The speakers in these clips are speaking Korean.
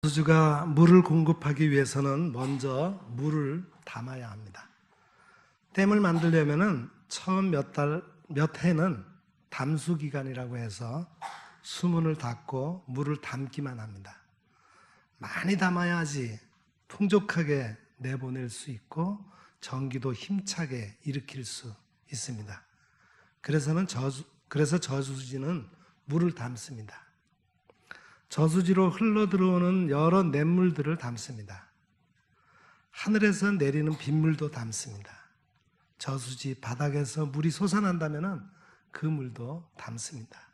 저수지가 물을 공급하기 위해서는 먼저 물을 담아야 합니다. 댐을 만들려면은 처음 몇 해는 담수 기간이라고 해서 수문을 닫고 물을 담기만 합니다. 많이 담아야지 풍족하게 내보낼 수 있고 전기도 힘차게 일으킬 수 있습니다. 그래서 저수지는 물을 담습니다. 저수지로 흘러들어오는 여러 냇물들을 담습니다. 하늘에서 내리는 빗물도 담습니다. 저수지 바닥에서 물이 솟아난다면 그 물도 담습니다.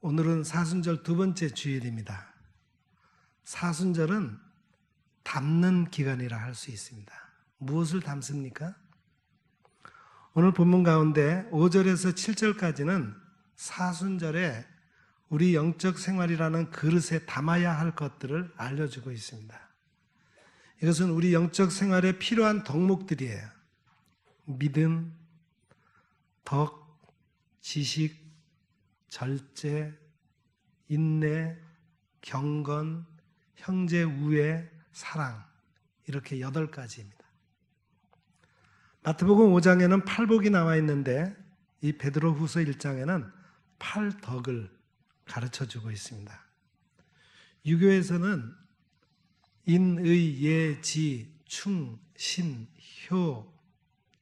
오늘은 사순절 두 번째 주일입니다. 사순절은 담는 기간이라 할 수 있습니다. 무엇을 담습니까? 오늘 본문 가운데 5절에서 7절까지는 사순절에 우리 영적 생활이라는 그릇에 담아야 할 것들을 알려주고 있습니다. 이것은 우리 영적 생활에 필요한 덕목들이에요. 믿음, 덕, 지식, 절제, 인내, 경건, 형제 우애, 사랑, 이렇게 8가지입니다. 마태복음 5장에는 팔복이 나와 있는데 이 베드로후서 1장에는 팔덕을 가르쳐주고 있습니다. 유교에서는 인, 의, 예, 지, 충, 신, 효,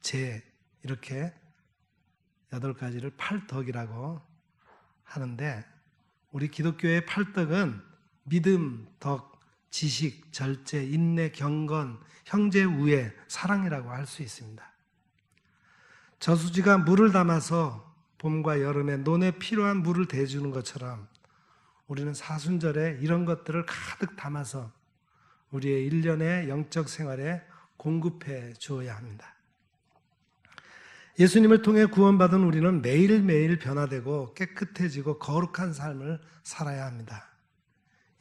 재 이렇게 8가지를 팔덕이라고 하는데 우리 기독교의 팔덕은 믿음, 덕, 지식, 절제, 인내, 경건, 형제 우애, 사랑이라고 할 수 있습니다. 저수지가 물을 담아서 봄과 여름에 논에 필요한 물을 대주는 것처럼 우리는 사순절에 이런 것들을 가득 담아서 우리의 일련의 영적 생활에 공급해 주어야 합니다. 예수님을 통해 구원받은 우리는 매일매일 변화되고 깨끗해지고 거룩한 삶을 살아야 합니다.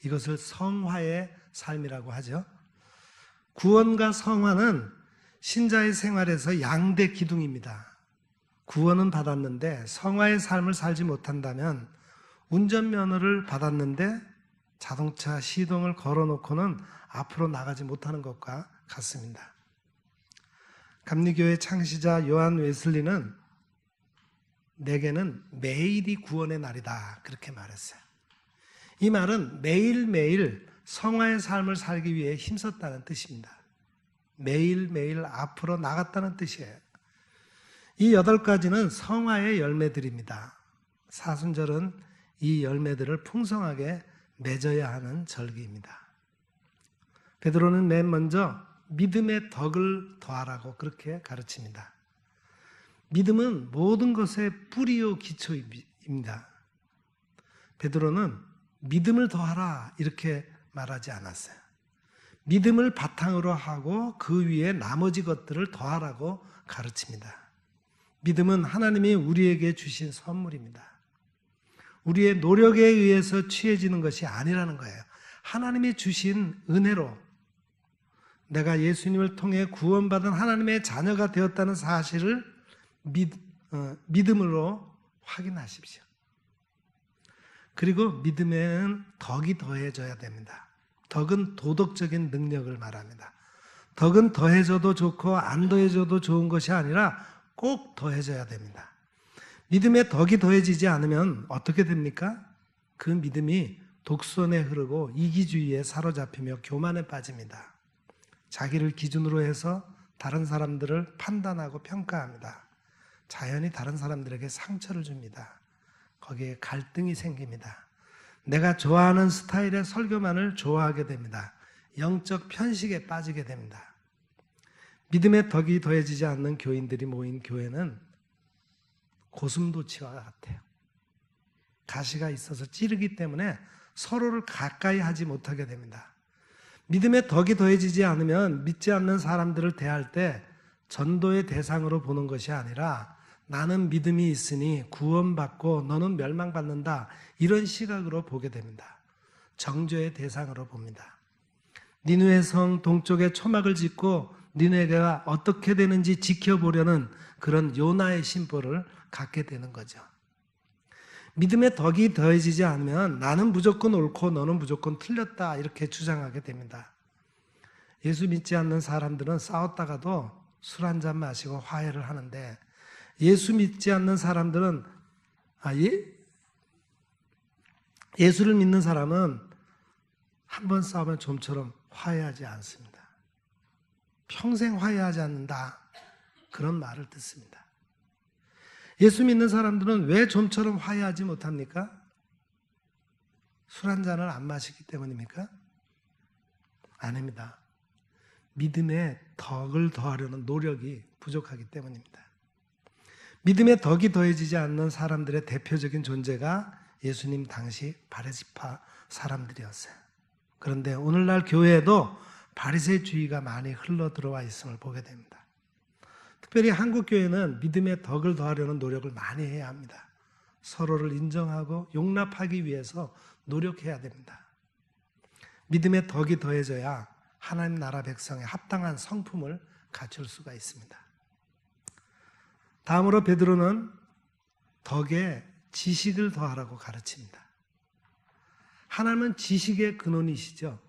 이것을 성화의 삶이라고 하죠. 구원과 성화는 신자의 생활에서 양대 기둥입니다. 구원은 받았는데 성화의 삶을 살지 못한다면 운전면허를 받았는데 자동차 시동을 걸어놓고는 앞으로 나가지 못하는 것과 같습니다. 감리교의 창시자 요한 웨슬리는 내게는 매일이 구원의 날이다 그렇게 말했어요. 이 말은 매일매일 성화의 삶을 살기 위해 힘썼다는 뜻입니다. 매일매일 앞으로 나갔다는 뜻이에요. 이 8가지는 성화의 열매들입니다. 사순절은 이 열매들을 풍성하게 맺어야 하는 절기입니다. 베드로는 맨 먼저 믿음의 덕을 더하라고 그렇게 가르칩니다. 믿음은 모든 것의 뿌리요 기초입니다. 베드로는 믿음을 더하라 이렇게 말하지 않았어요. 믿음을 바탕으로 하고 그 위에 나머지 것들을 더하라고 가르칩니다. 믿음은 하나님이 우리에게 주신 선물입니다. 우리의 노력에 의해서 취해지는 것이 아니라는 거예요. 하나님이 주신 은혜로 내가 예수님을 통해 구원받은 하나님의 자녀가 되었다는 사실을 믿음으로 확인하십시오. 그리고 믿음에는 덕이 더해져야 됩니다. 덕은 도덕적인 능력을 말합니다. 덕은 더해져도 좋고 안 더해져도 좋은 것이 아니라 꼭 더해져야 됩니다. 믿음에 덕이 더해지지 않으면 어떻게 됩니까? 그 믿음이 독선에 흐르고 이기주의에 사로잡히며 교만에 빠집니다. 자기를 기준으로 해서 다른 사람들을 판단하고 평가합니다. 자연히 다른 사람들에게 상처를 줍니다. 거기에 갈등이 생깁니다. 내가 좋아하는 스타일의 설교만을 좋아하게 됩니다. 영적 편식에 빠지게 됩니다. 믿음의 덕이 더해지지 않는 교인들이 모인 교회는 고슴도치와 같아요. 가시가 있어서 찌르기 때문에 서로를 가까이 하지 못하게 됩니다. 믿음의 덕이 더해지지 않으면 믿지 않는 사람들을 대할 때 전도의 대상으로 보는 것이 아니라 나는 믿음이 있으니 구원받고 너는 멸망받는다 이런 시각으로 보게 됩니다. 정죄의 대상으로 봅니다. 니느웨 성 동쪽에 초막을 짓고 니느웨가 어떻게 되는지 지켜보려는 그런 요나의 심보를 갖게 되는 거죠. 믿음의 덕이 더해지지 않으면 나는 무조건 옳고 너는 무조건 틀렸다 이렇게 주장하게 됩니다. 예수 믿지 않는 사람들은 싸웠다가도 술 한잔 마시고 화해를 하는데, 예수 믿지 않는 사람들은 예수를 믿는 사람은 한 번 싸우면 좀처럼 화해하지 않습니다. 평생 화해하지 않는다, 그런 말을 듣습니다. 예수 믿는 사람들은 왜 좀처럼 화해하지 못합니까? 술 한 잔을 안 마시기 때문입니까? 아닙니다. 믿음의 덕을 더하려는 노력이 부족하기 때문입니다. 믿음의 덕이 더해지지 않는 사람들의 대표적인 존재가 예수님 당시 바리새파 사람들이었어요. 그런데 오늘날 교회에도 바리새주의가 많이 흘러 들어와 있음을 보게 됩니다. 특별히 한국 교회는 믿음의 덕을 더하려는 노력을 많이 해야 합니다. 서로를 인정하고 용납하기 위해서 노력해야 됩니다. 믿음의 덕이 더해져야 하나님 나라 백성의 합당한 성품을 갖출 수가 있습니다. 다음으로 베드로는 덕에 지식을 더하라고 가르칩니다. 하나님은 지식의 근원이시죠.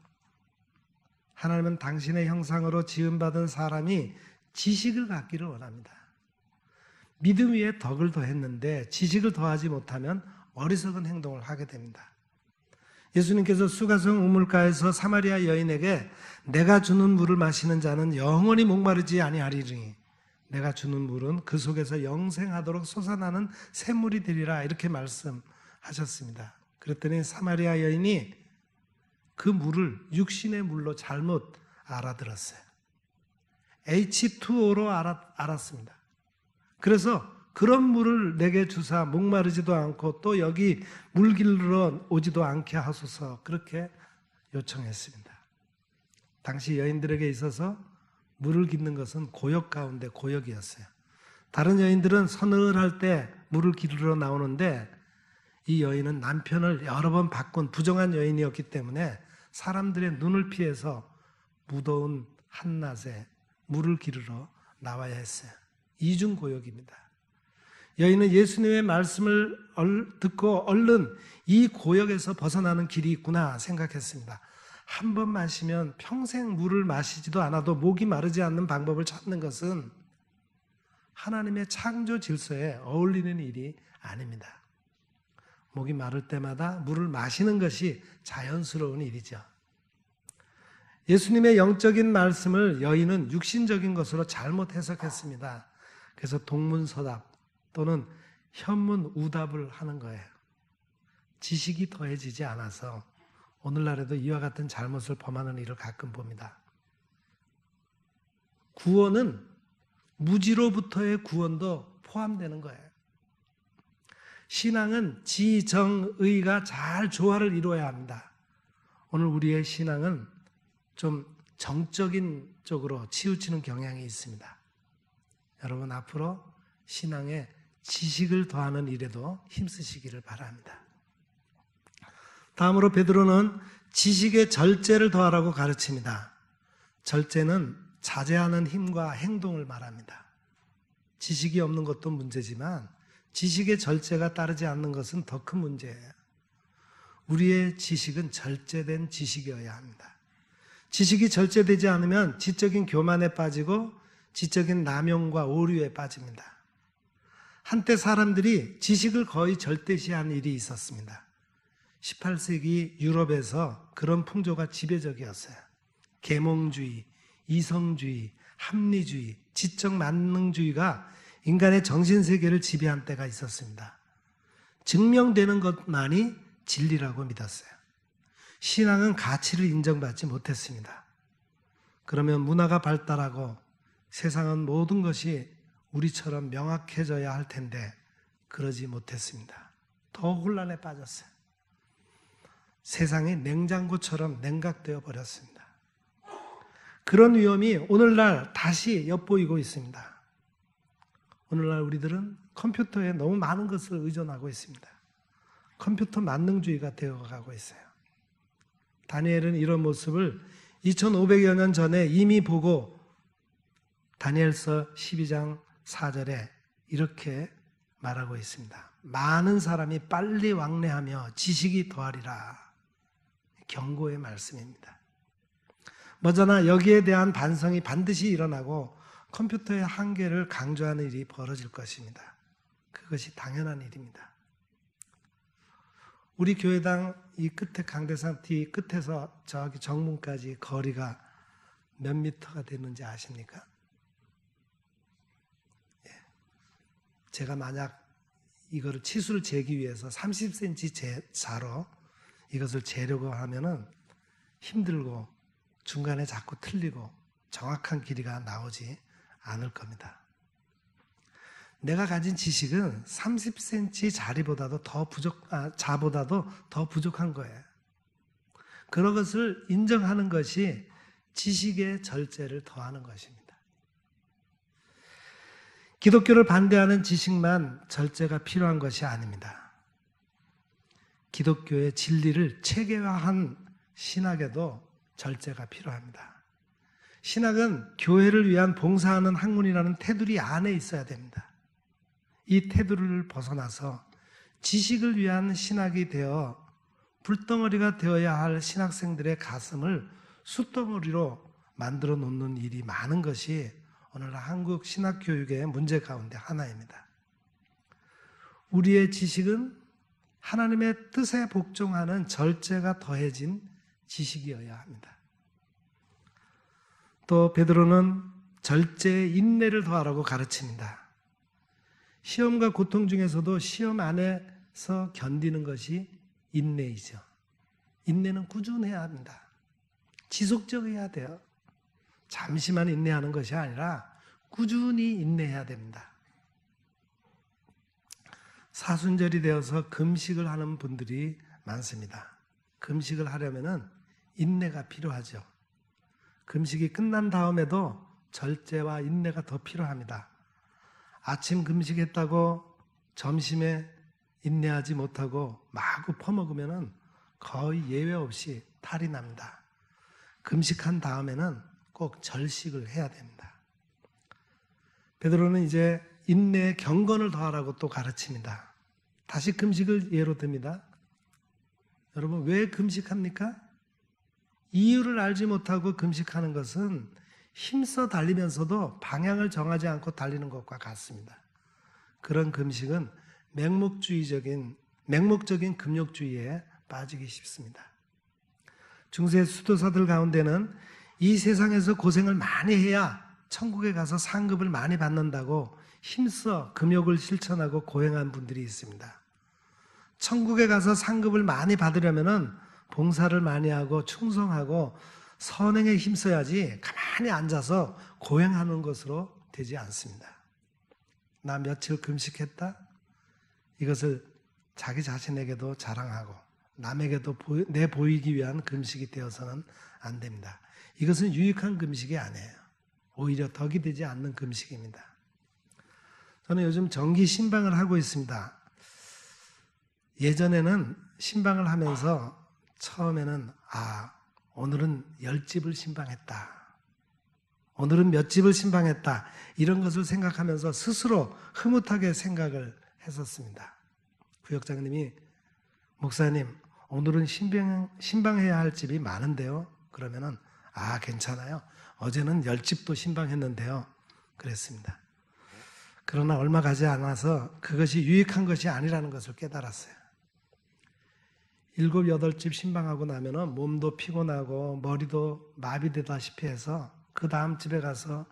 하나님은 당신의 형상으로 지음받은 사람이 지식을 갖기를 원합니다. 믿음 위에 덕을 더했는데 지식을 더하지 못하면 어리석은 행동을 하게 됩니다. 예수님께서 수가성 우물가에서 사마리아 여인에게 내가 주는 물을 마시는 자는 영원히 목마르지 아니하리니 내가 주는 물은 그 속에서 영생하도록 솟아나는 샘물이 되리라, 이렇게 말씀하셨습니다. 그랬더니 사마리아 여인이 그 물을 육신의 물로 잘못 알아들었어요. H2O로 알았습니다. 그래서 그런 물을 내게 주사 목마르지도 않고 또 여기 물 길러 오지도 않게 하소서, 그렇게 요청했습니다. 당시 여인들에게 있어서 물을 깃는 것은 고역 가운데 고역이었어요. 다른 여인들은 서늘할 때 물을 기르러 나오는데 이 여인은 남편을 여러 번 바꾼 부정한 여인이었기 때문에 사람들의 눈을 피해서 무더운 한낮에 물을 기르러 나와야 했어요. 이중고역입니다. 여인은 예수님의 말씀을 듣고 얼른 이 고역에서 벗어나는 길이 있구나 생각했습니다. 한 번 마시면 평생 물을 마시지도 않아도 목이 마르지 않는 방법을 찾는 것은 하나님의 창조 질서에 어울리는 일이 아닙니다. 목이 마를 때마다 물을 마시는 것이 자연스러운 일이죠. 예수님의 영적인 말씀을 여인은 육신적인 것으로 잘못 해석했습니다. 그래서 동문서답 또는 현문우답을 하는 거예요. 지식이 더해지지 않아서 오늘날에도 이와 같은 잘못을 범하는 일을 가끔 봅니다. 구원은 무지로부터의 구원도 포함되는 거예요. 신앙은 지정의가 잘 조화를 이루어야 합니다. 오늘 우리의 신앙은 좀 정적인 쪽으로 치우치는 경향이 있습니다. 여러분 앞으로 신앙에 지식을 더하는 일에도 힘쓰시기를 바랍니다. 다음으로 베드로는 지식의 절제를 더하라고 가르칩니다. 절제는 자제하는 힘과 행동을 말합니다. 지식이 없는 것도 문제지만 지식의 절제가 따르지 않는 것은 더 큰 문제예요. 우리의 지식은 절제된 지식이어야 합니다. 지식이 절제되지 않으면 지적인 교만에 빠지고 지적인 남용과 오류에 빠집니다. 한때 사람들이 지식을 거의 절대시한 일이 있었습니다. 18세기 유럽에서 그런 풍조가 지배적이었어요. 계몽주의, 이성주의, 합리주의, 지적 만능주의가 인간의 정신세계를 지배한 때가 있었습니다. 증명되는 것만이 진리라고 믿었어요. 신앙은 가치를 인정받지 못했습니다. 그러면 문화가 발달하고 세상은 모든 것이 우리처럼 명확해져야 할 텐데 그러지 못했습니다. 더 혼란에 빠졌어요. 세상이 냉장고처럼 냉각되어 버렸습니다. 그런 위험이 오늘날 다시 엿보이고 있습니다. 오늘날 우리들은 컴퓨터에 너무 많은 것을 의존하고 있습니다. 컴퓨터 만능주의가 되어가고 있어요. 다니엘은 이런 모습을 2500여 년 전에 이미 보고 다니엘서 12장 4절에 이렇게 말하고 있습니다. 많은 사람이 빨리 왕래하며 지식이 더하리라. 경고의 말씀입니다. 머저나 여기에 대한 반성이 반드시 일어나고 컴퓨터의 한계를 강조하는 일이 벌어질 것입니다. 그것이 당연한 일입니다. 우리 교회당 이 끝에 강대상 뒤 끝에서 저기 정문까지 거리가 몇 미터가 되는지 아십니까? 예. 제가 만약 이거를 치수를 재기 위해서 30cm 자로 이것을 재려고 하면은 힘들고 중간에 자꾸 틀리고 정확한 길이가 나오지 않을 겁니다. 내가 가진 지식은 30cm 자리보다도 자보다도 더 부족한 거예요. 그런 것을 인정하는 것이 지식의 절제를 더하는 것입니다. 기독교를 반대하는 지식만 절제가 필요한 것이 아닙니다. 기독교의 진리를 체계화한 신학에도 절제가 필요합니다. 신학은 교회를 위한 봉사하는 학문이라는 테두리 안에 있어야 됩니다. 이 테두리를 벗어나서 지식을 위한 신학이 되어 불덩어리가 되어야 할 신학생들의 가슴을 숯덩어리로 만들어 놓는 일이 많은 것이 오늘날 한국 신학교육의 문제 가운데 하나입니다. 우리의 지식은 하나님의 뜻에 복종하는 절제가 더해진 지식이어야 합니다. 또 베드로는 절제의 인내를 더하라고 가르칩니다. 시험과 고통 중에서도 시험 안에서 견디는 것이 인내이죠. 인내는 꾸준해야 합니다. 지속적이어야 돼요. 잠시만 인내하는 것이 아니라 꾸준히 인내해야 됩니다. 사순절이 되어서 금식을 하는 분들이 많습니다. 금식을 하려면 인내가 필요하죠. 금식이 끝난 다음에도 절제와 인내가 더 필요합니다. 아침 금식했다고 점심에 인내하지 못하고 마구 퍼먹으면 거의 예외 없이 탈이 납니다. 금식한 다음에는 꼭 절식을 해야 됩니다. 베드로는 이제 인내의 경건을 더하라고 또 가르칩니다. 다시 금식을 예로 듭니다. 여러분 왜 금식합니까? 이유를 알지 못하고 금식하는 것은 힘써 달리면서도 방향을 정하지 않고 달리는 것과 같습니다. 그런 금식은 맹목적인 금욕주의에 빠지기 쉽습니다. 중세 수도사들 가운데는 이 세상에서 고생을 많이 해야 천국에 가서 상급을 많이 받는다고 힘써 금욕을 실천하고 고행한 분들이 있습니다. 천국에 가서 상급을 많이 받으려면 봉사를 많이 하고 충성하고 선행에 힘써야지 가만히 앉아서 고행하는 것으로 되지 않습니다. 나 며칠 금식했다? 이것을 자기 자신에게도 자랑하고 남에게도 내보이기 위한 금식이 되어서는 안 됩니다. 이것은 유익한 금식이 아니에요. 오히려 덕이 되지 않는 금식입니다. 저는 요즘 정기 신방을 하고 있습니다. 예전에는 신방을 하면서 처음에는 오늘은 10집을 신방했다. 오늘은 몇 집을 신방했다. 이런 것을 생각하면서 스스로 흐뭇하게 생각을 했었습니다. 구역장님이 목사님 오늘은 신방해야 할 집이 많은데요. 그러면은 괜찮아요. 어제는 10집도 신방했는데요. 그랬습니다. 그러나 얼마 가지 않아서 그것이 유익한 것이 아니라는 것을 깨달았어요. 7, 8집 신방하고 나면은 몸도 피곤하고 머리도 마비되다시피 해서 그 다음 집에 가서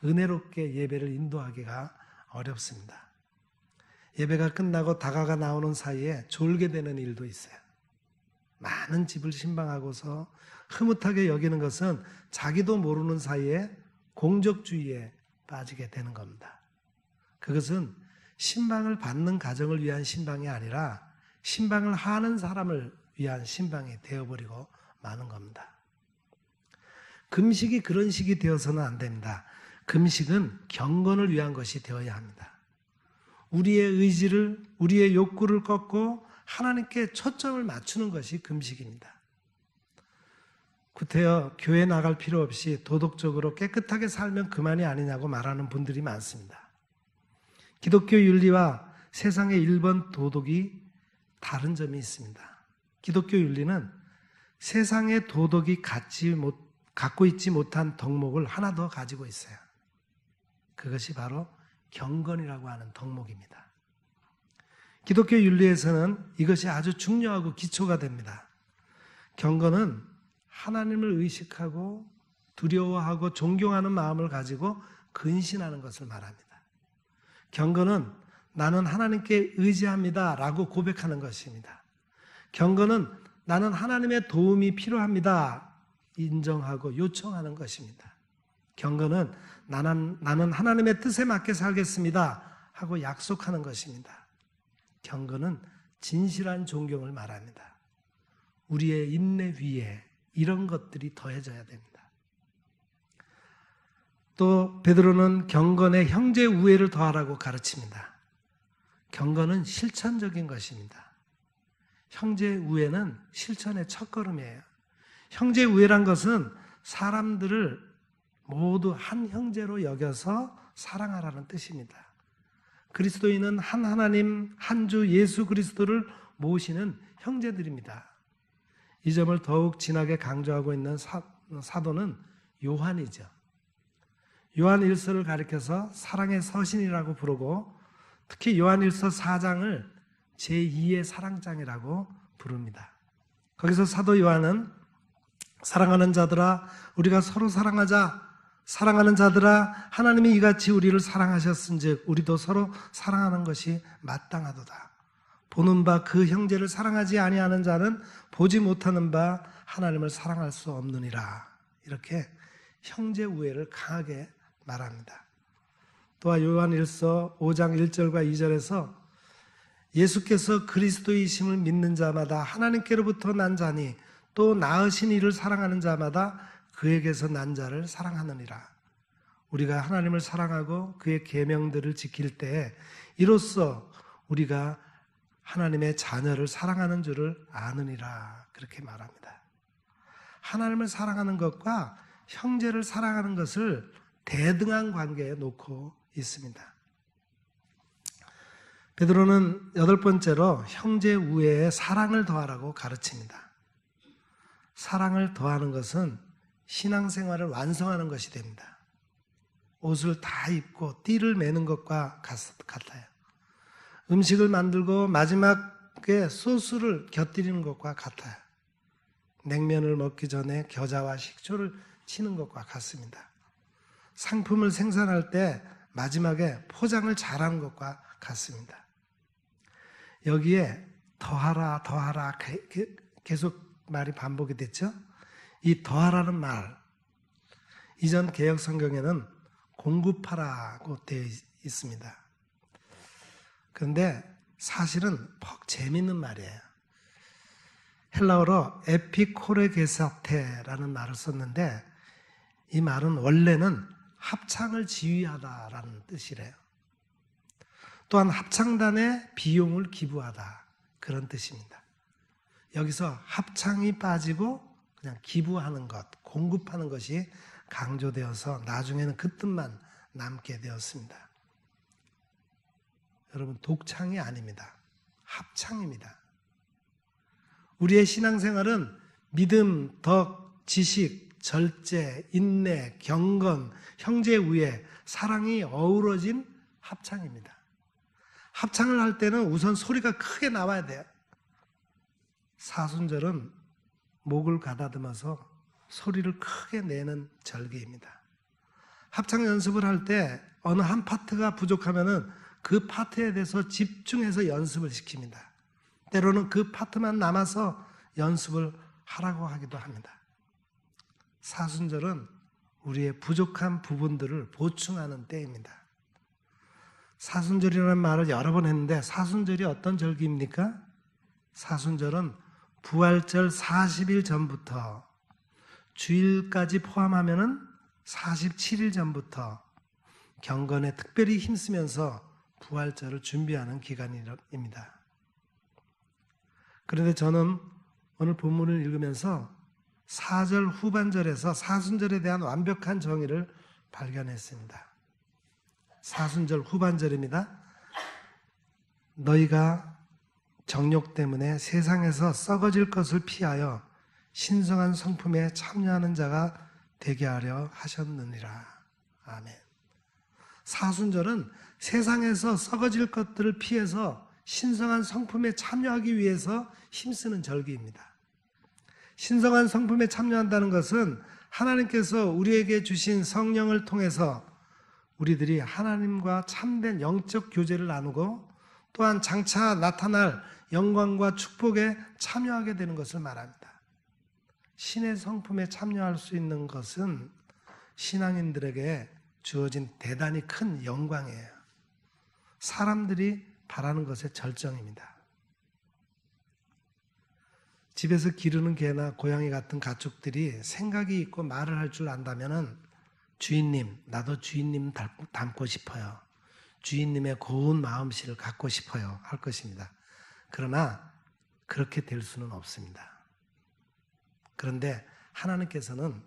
은혜롭게 예배를 인도하기가 어렵습니다. 예배가 끝나고 다가가 나오는 사이에 졸게 되는 일도 있어요. 많은 집을 신방하고서 흐뭇하게 여기는 것은 자기도 모르는 사이에 공적주의에 빠지게 되는 겁니다. 그것은 신방을 받는 가정을 위한 신방이 아니라 신방을 하는 사람을 위한 신방이 되어버리고 마는 겁니다. 금식이 그런 식이 되어서는 안 됩니다. 금식은 경건을 위한 것이 되어야 합니다. 우리의 의지를, 우리의 욕구를 꺾고 하나님께 초점을 맞추는 것이 금식입니다. 구태여 교회 나갈 필요 없이 도덕적으로 깨끗하게 살면 그만이 아니냐고 말하는 분들이 많습니다. 기독교 윤리와 세상의 일반 도덕이 다른 점이 있습니다. 기독교 윤리는 세상의 도덕이 갖고 있지 못한 덕목을 하나 더 가지고 있어요. 그것이 바로 경건이라고 하는 덕목입니다. 기독교 윤리에서는 이것이 아주 중요하고 기초가 됩니다. 경건은 하나님을 의식하고 두려워하고 존경하는 마음을 가지고 근신하는 것을 말합니다. 경건은 나는 하나님께 의지합니다 라고 고백하는 것입니다. 경건은 나는 하나님의 도움이 필요합니다 인정하고 요청하는 것입니다. 경건은 나는 하나님의 뜻에 맞게 살겠습니다 하고 약속하는 것입니다. 경건은 진실한 존경을 말합니다. 우리의 인내 위에 이런 것들이 더해져야 됩니다. 또 베드로는 경건에 형제 우애를 더하라고 가르칩니다. 경건은 실천적인 것입니다. 형제 우애는 실천의 첫걸음이에요. 형제 우애란 것은 사람들을 모두 한 형제로 여겨서 사랑하라는 뜻입니다. 그리스도인은 한 하나님, 한 주 예수 그리스도를 모시는 형제들입니다. 이 점을 더욱 진하게 강조하고 있는 사도는 요한이죠. 요한 1서를 가리켜서 사랑의 서신이라고 부르고 특히 요한 1서 4장을 제2의 사랑장이라고 부릅니다. 거기서 사도 요한은 사랑하는 자들아 우리가 서로 사랑하자, 사랑하는 자들아 하나님이 이같이 우리를 사랑하셨은즉 우리도 서로 사랑하는 것이 마땅하도다. 보는 바 그 형제를 사랑하지 아니하는 자는 보지 못하는 바 하나님을 사랑할 수 없느니라. 이렇게 형제 우애를 강하게 말합니다. 또한 요한 1서 5장 1절과 2절에서 예수께서 그리스도이심을 믿는 자마다 하나님께로부터 난 자니 또 낳으신 이를 사랑하는 자마다 그에게서 난 자를 사랑하느니라. 우리가 하나님을 사랑하고 그의 계명들을 지킬 때에 이로써 우리가 하나님의 자녀를 사랑하는 줄을 아느니라. 그렇게 말합니다. 하나님을 사랑하는 것과 형제를 사랑하는 것을 대등한 관계에 놓고 있습니다. 베드로는 8번째로 형제 우애에 사랑을 더하라고 가르칩니다. 사랑을 더하는 것은 신앙생활을 완성하는 것이 됩니다. 옷을 다 입고 띠를 매는 것과 같아요. 음식을 만들고 마지막에 소스를 곁들이는 것과 같아요. 냉면을 먹기 전에 겨자와 식초를 치는 것과 같습니다. 상품을 생산할 때 마지막에 포장을 잘하는 것과 같습니다. 여기에 더하라 더하라 계속 말이 반복이 됐죠. 이 더하라는 말 이전 개역 성경에는 공급하라고 되어 있습니다. 그런데 사실은 퍽 재미있는 말이에요. 헬라어로 에피코레게사테라는 말을 썼는데 이 말은 원래는 합창을 지휘하다라는 뜻이래요. 또한 합창단에 비용을 기부하다 그런 뜻입니다. 여기서 합창이 빠지고 그냥 기부하는 것, 공급하는 것이 강조되어서 나중에는 그 뜻만 남게 되었습니다. 여러분 독창이 아닙니다. 합창입니다. 우리의 신앙생활은 믿음, 덕, 지식, 절제, 인내, 경건, 형제 우애, 사랑이 어우러진 합창입니다. 합창을 할 때는 우선 소리가 크게 나와야 돼요. 사순절은 목을 가다듬어서 소리를 크게 내는 절기입니다. 합창 연습을 할 때 어느 한 파트가 부족하면은 그 파트에 대해서 집중해서 연습을 시킵니다. 때로는 그 파트만 남아서 연습을 하라고 하기도 합니다. 사순절은 우리의 부족한 부분들을 보충하는 때입니다. 사순절이라는 말을 여러 번 했는데 사순절이 어떤 절기입니까? 사순절은 부활절 40일 전부터 주일까지 포함하면은 47일 전부터 경건에 특별히 힘쓰면서 부활절을 준비하는 기간입니다. 그런데 저는 오늘 본문을 읽으면서 4절 후반절에서 사순절에 대한 완벽한 정의를 발견했습니다. 사순절 후반절입니다. 너희가 정욕 때문에 세상에서 썩어질 것을 피하여 신성한 성품에 참여하는 자가 되게 하려 하셨느니라. 아멘. 사순절은 세상에서 썩어질 것들을 피해서 신성한 성품에 참여하기 위해서 힘쓰는 절기입니다. 신성한 성품에 참여한다는 것은 하나님께서 우리에게 주신 성령을 통해서 우리들이 하나님과 참된 영적 교제를 나누고 또한 장차 나타날 영광과 축복에 참여하게 되는 것을 말합니다. 신의 성품에 참여할 수 있는 것은 신앙인들에게 주어진 대단히 큰 영광이에요. 사람들이 바라는 것의 절정입니다. 집에서 기르는 개나 고양이 같은 가축들이 생각이 있고 말을 할 줄 안다면은 주인님, 나도 주인님 닮고 싶어요. 주인님의 고운 마음씨를 갖고 싶어요. 할 것입니다. 그러나 그렇게 될 수는 없습니다. 그런데 하나님께서는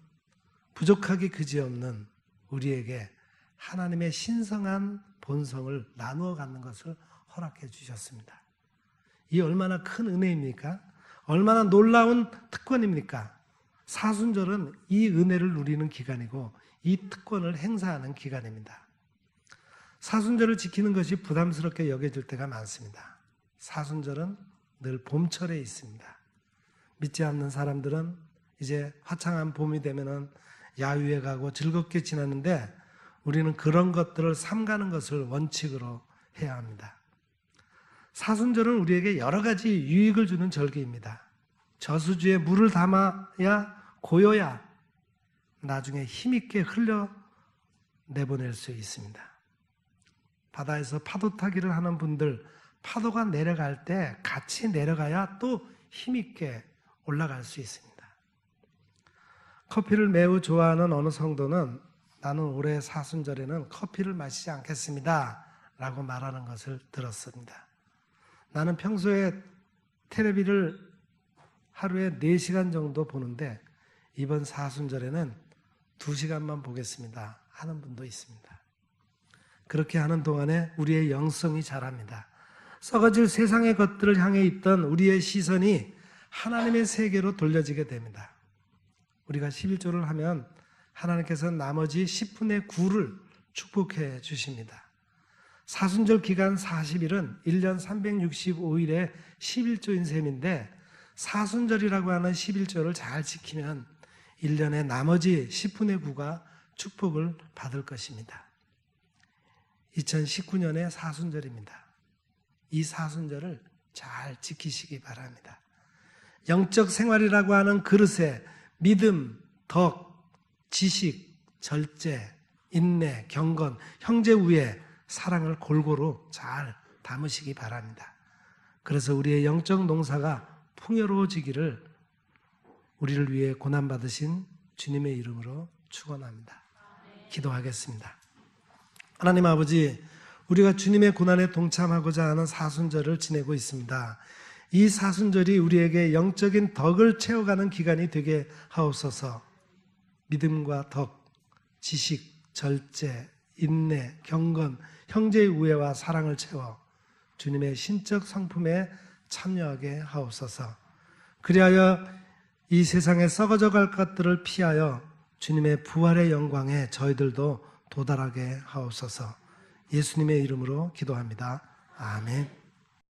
부족하기 그지없는 우리에게 하나님의 신성한 본성을 나누어 갖는 것을 허락해 주셨습니다. 이 얼마나 큰 은혜입니까? 얼마나 놀라운 특권입니까? 사순절은 이 은혜를 누리는 기간이고 이 특권을 행사하는 기간입니다. 사순절을 지키는 것이 부담스럽게 여겨질 때가 많습니다. 사순절은 늘 봄철에 있습니다. 믿지 않는 사람들은 이제 화창한 봄이 되면은 야유회 가고 즐겁게 지나는데 우리는 그런 것들을 삼가는 것을 원칙으로 해야 합니다. 사순절은 우리에게 여러 가지 유익을 주는 절기입니다. 저수지에 물을 담아야 고여야 나중에 힘있게 흘려 내보낼 수 있습니다. 바다에서 파도 타기를 하는 분들, 파도가 내려갈 때 같이 내려가야 또 힘있게 올라갈 수 있습니다. 커피를 매우 좋아하는 어느 성도는 나는 올해 사순절에는 커피를 마시지 않겠습니다 라고 말하는 것을 들었습니다. 나는 평소에 텔레비를 하루에 4시간 정도 보는데 이번 사순절에는 2시간만 보겠습니다 하는 분도 있습니다. 그렇게 하는 동안에 우리의 영성이 자랍니다. 썩어질 세상의 것들을 향해 있던 우리의 시선이 하나님의 세계로 돌려지게 됩니다. 우리가 11조를 하면 하나님께서 나머지 10분의 9를 축복해 주십니다. 사순절 기간 40일은 1년 365일의 11조인 셈인데 사순절이라고 하는 11조를 잘 지키면 1년의 나머지 10분의 9가 축복을 받을 것입니다. 2019년의 사순절입니다. 이 사순절을 잘 지키시기 바랍니다. 영적 생활이라고 하는 그릇에 믿음, 덕, 지식, 절제, 인내, 경건, 형제 우애, 사랑을 골고루 잘 담으시기 바랍니다. 그래서 우리의 영적 농사가 풍요로워지기를 우리를 위해 고난받으신 주님의 이름으로 축원합니다. 기도하겠습니다. 하나님 아버지, 우리가 주님의 고난에 동참하고자 하는 사순절을 지내고 있습니다. 이 사순절이 우리에게 영적인 덕을 채워가는 기간이 되게 하옵소서. 믿음과 덕, 지식, 절제, 인내, 경건, 형제의 우애와 사랑을 채워 주님의 신적 성품에 참여하게 하옵소서. 그리하여 이 세상에 썩어져 갈 것들을 피하여 주님의 부활의 영광에 저희들도 도달하게 하옵소서. 예수님의 이름으로 기도합니다. 아멘.